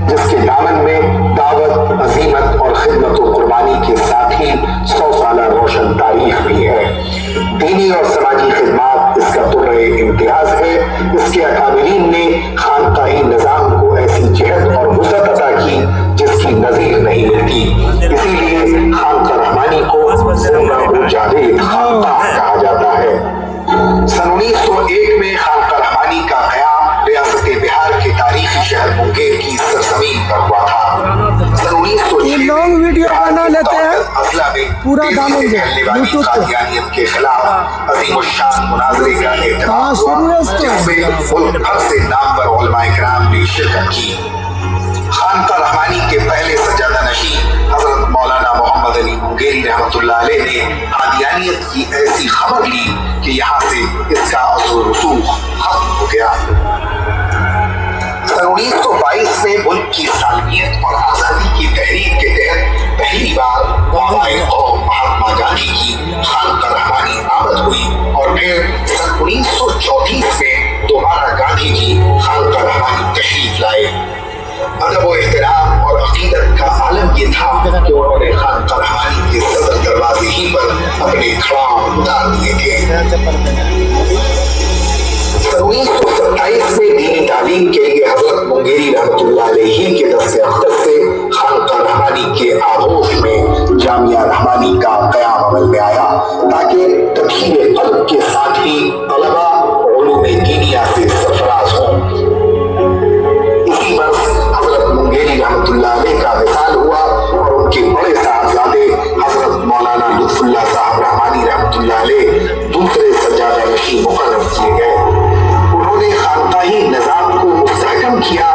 جس کے دامن میں دعوت، عزیمت اور خدمت و قربانی کے ساتھ ہی 100 سالہ روشن تاریخ بھی ہے۔ دینی اور سماجی خدمات اس کا طرۂ امتیاز ہے۔ اس کے اکابرین نے خانقاہی نظام کو ایسی جہت اور وسعت عطا کی جس کی نظیر نہیں ملتی۔ اسی لیے خانقاہ رحمانی کو زندہ جاوید خانقاہ کہا جاتا ہے۔ سن 1901 میں خانقاہ رحمانی کا قیام ریاست بہار کے تاریخی شہر منگیر کی سرزمین پر ہوا تھا۔ سن 1906 یہ لانگ ویڈیو بنا لیتے ہیں پورا ڈالیں گے یوٹیوب پہ۔ قادیانیت کے خلاف عظیم الشان مناظرے کا اہتمام ہوا جس میں ملک بھر سے نامور علماء کرام نے شرکت کی۔ خانقاہ رحمانی کے پہلے سجادہ نشین حضرت مولانا محمد علی منگیری رحمۃ اللہ علیہ نے قادیانیت کی ایسی خبر لی کہ یہاں سے اس کا اثر و رسوخ ختم ہو گیا۔ سن 1922 میں ملک کی سالمیت اور آزادی کی تحریک کے تحت پہلی بار بابائے قوم مہاتما گاندھی کی خانقاہ رحمانی آمد ہوئی اور پھر سن 1934 میں دوبارہ گاندھی جی خانقاہ رحمانی تشریف لائے۔ ادب و احترام اور عقیدت کا عالم یہ تھا کہ انہوں نے خانقاہ رحمانی کے صدر دروازے ہی پر اپنے کھڑام اتار دیے تھے۔ سن 1927 میں دینی تعلیم کے لیے حضرت منگیری رحمۃ اللہ علیہ کے دست اقدس سے خانقاہ رحمانی کے آغوش میں جامعہ رحمانی کا قیام عمل میں آیا تاکہ تطہیر قلب کے ساتھ ہی طلبہ علوم دینیہ سے سرفراز ہوں۔ اسی برس حضرت منگیری رحمۃ اللہ علیہ کا وصال ہوا اور ان کے بڑے صاحبزادے حضرت مولانا لطف اللہ صاحب رحمانی رحمۃ اللہ علیہ دوسرے سجادہ نشین مقرر کیے گئے۔ انہوں نے خانقاہی نظام کو مستحکم کیا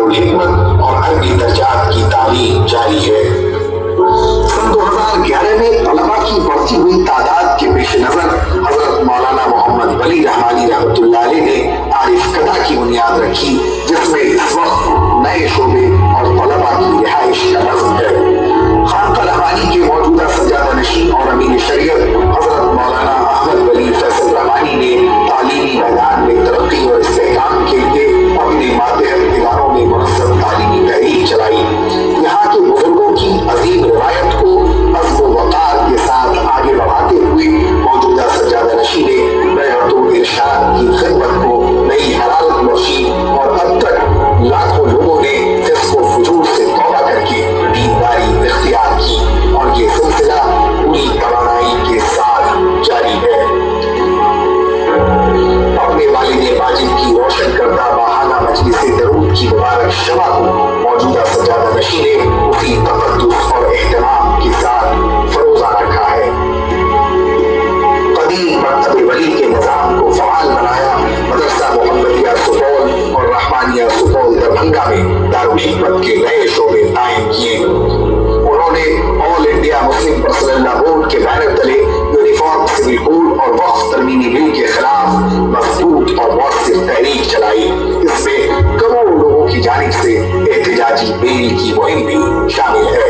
दारुल-हिकमत और अरबी दर्जात की तालीम जारी है। सन 2011 में तलबा की बढ़ती हुई तादाद के पेश नजर हजरत मौलाना मोहम्मद वली रहमानी रहमतुल्लाह अलैह ने आरिफ कदा की बुनियाद रखी, जिसमें इस वक्त नए शोबे और तलबा की रिहाइश का नज़्म है। खानका रहमानी के मौजूदा सज्जादा नशीं और अमीन शरीयत हजरत मौलाना अहमद वली फैसल रहमानी ने तालीमी मैदान में तरक्की और इस्तेहकाम के लिए अपने मातहत इदारों में मुनज़्ज़म तालीमी तहरीक चलाई। यहाँ के बुजुर्गों की अजीम रिवायत को अज़्म व वक़ार के साथ आगे बढ़ाते हुए मौजूदा सज्जादा नशीं ने बैअतुल इरशाद की खिदमत को नई हरारत बख्शी और अब तक लाखों लोगों ने फिस्क़ व फुजूर से तौबा करके दीनदारी इख्तियार की और ये सिलसिला पूरी तवानाई के साथ जारी है। अपने वालिद माजिद की रोशन करदा बहाना मजलिस दरूद की मुबारक शमा को मौजूदा सज्जादा नशीं ने उसी तक़द्दुस और एहतराम के साथ फरोज़ा रखा है। कदीम मकतब वली के निज़ाम को फ़आल बनाया। मदरसा मोहम्मदिया सुपौल और रहमानिया सुपौल दरभंगा में दारुल-हिकमत के नए शोबे कायम किए। उन्होंने all India Muslim personal law board के बैनर तले यूनिफॉर्म सिविल कोड और वक्फ तरमीमी बिल के खिलाफ मजबूत और मौसर तहरीक चलाई। इसमें करोड़ों लोगों की जानिब से एहतजाजी बेल की मुहिम भी शामिल है।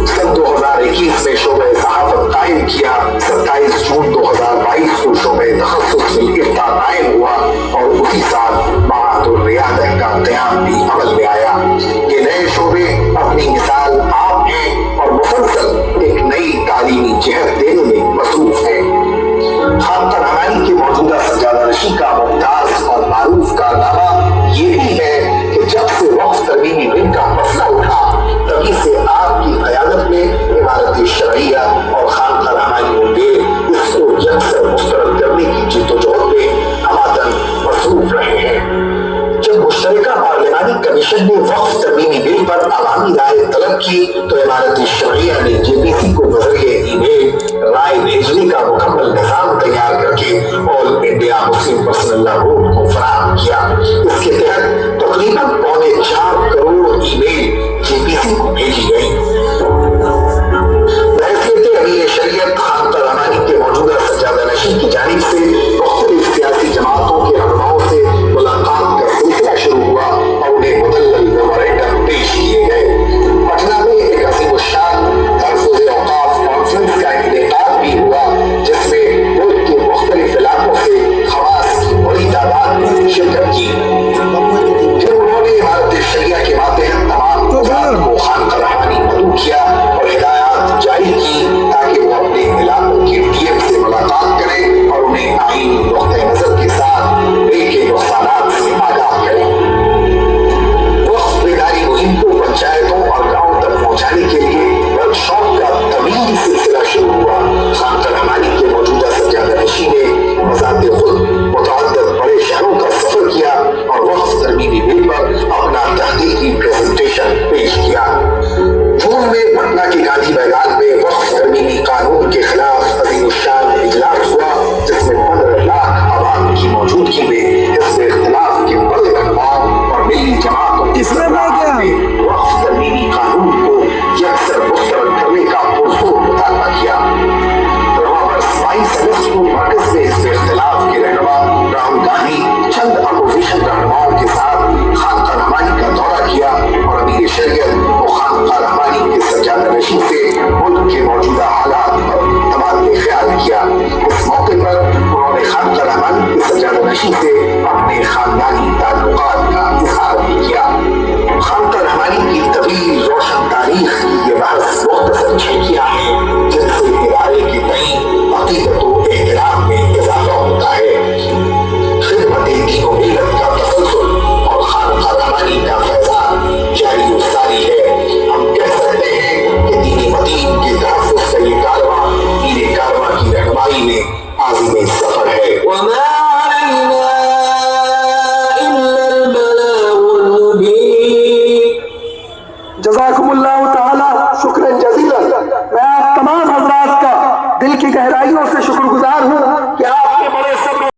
सन 2021 में शोबे सहाफत कायम किया। 27 जून 2022 को शोबे तखस्सुस फिल इफ्ता कायम हुआ और उसी साल महातुर रियादत का क़याम भी अमल में आया। ये नए शोबे अपनी मिसाल आप हैं और मुसलसल एक नई तालीमी जहत देने में मसरूफ हैं। खानका रहमानी के मौजूदा सज्जादा नशीं का मुमताज और मारूफ कारनामा ये भी है कि जब से वक्फ तरमीमी बिल का मसला उठा तभी से आपकी क़यादत में इमारत शरइया और खानका रहमानी मुंडेर इसको यकसर मुस्तरद करने की जिद्दोजहद में हमातन मसरूफ रहे हैं। जब मुश्तरका पार्लिमानी कमीशन ने वक्फ तरमीमी बिल पर अवामी राय तलब की तो इमारत शरइया ने JPC को बज़रिए ईमेल राय भेजने का मुकम्मल निज़ाम तैयार करके all India Muslim personal law board को फराहम किया। इसके तहत तकरीबन 4.25 करोड़ ईमेल JPC को भेजी गई। बहसीयत अमीर शरीयत खानका रहमानी के मौजूदा सज्जादा नशीं की जानिब से मुख्तलिफ सियासी जमातों के रहनुमाओं से मुलाकात का सिलसिला शुरू हुआ और उन्हें मुदल्लल मेमोरेंडम पेश किए गए। पटना में एक अज़ीमुश्शान तहफ़्फ़ुज़ औक़ाफ़ कॉन्फ्रेंस का इनेकाद भी हुआ, जिसमें मुल्क के मुख्तलिफ इलाकों से खवास की बड़ी तादाद ने शिरकत की। फिर उन्होंने इमारत शरिया के मातहत तमाम वज़ारात को खानका रहमानी मदऊ किया और हिदायत जारी की ताकि वो अपने इलाकों के DM से मुलाकात करें और उन्हें आईनी नुक्ते नज़र के साथ बिल के नुक़सानात से आगाह करें। वक्फ बेदारी मुहिम को पंचायतों और गाँव तक पहुँचाने के लिए वर्कशॉप का तवील सिलसिला शुरू हुआ। खानका रहमानी के मौजूदा सज्जादा नशीं ने बज़ाते खुद मुतअद्दिद बड़े शहरों का सफर किया और वक्फ तरमीमी बिल पर अपना तहक़ीक़ी प्रेजेंटेशन पेश किया। जून में पटना के गांधी मैदान में वक्फ तरमीमी कानून के खिलाफ अज़ीमुश्शान इजलास हुआ, जिसमें 15 लाख अवाम की मौजूदगी में इस इख्तिलाफ के बड़े रहनुमाओं और मिली जमातों के सरबराह ने वक्फ तरमीमी कानून को यकसर मुस्तरद करने का पुरज़ोर मुतालबा किया। नवंबर 22 अगस्त को मरकज़ में इस इख्तिलाफ के रहनुमा राहुल गांधी चंद अपोजिशन रहनुमाओं के साथ खानका रहमानी का दौरा किया और अमीर शरीयत और खानका रहमानी के सज्जादा नशीं से मुल्क के मौजूदा हालात पर तबादले ख्याल किया। इस मौके पर उन्होंने खानका रहमानी के सज्जादा नशीं से अपने खानदानी ताल्लुकात का इज़हार भी किया। खानका रहमानी की तवील रोशन तारीख की ये बहस मुख्तसर झलकियां हैं, जिनसे इदारे के तई अक़ीदत व एहतराम में इज़ाफ़ा होता है। खिदमत-ए दीन व मिल्लत का तसलसल और खानका रहमानी का फैज़ान जारी व सारी है। हम कह सकते हैं कि दीन मदीन के तहफ़्फ़ुज़ का ये कारवां मीरे कारवां की रहनुमाई में आज़िम सफ़र है। वमा अलैना इल्लल बलागुल मुबीन। जज़ाकुमुल्लाहु ताला शुक्रन जज़ीलन। मैं आप तमाम हज़रात का दिल की गहराइयों से शुक्रगुज़ार हूँ कि आपने बड़े सब्र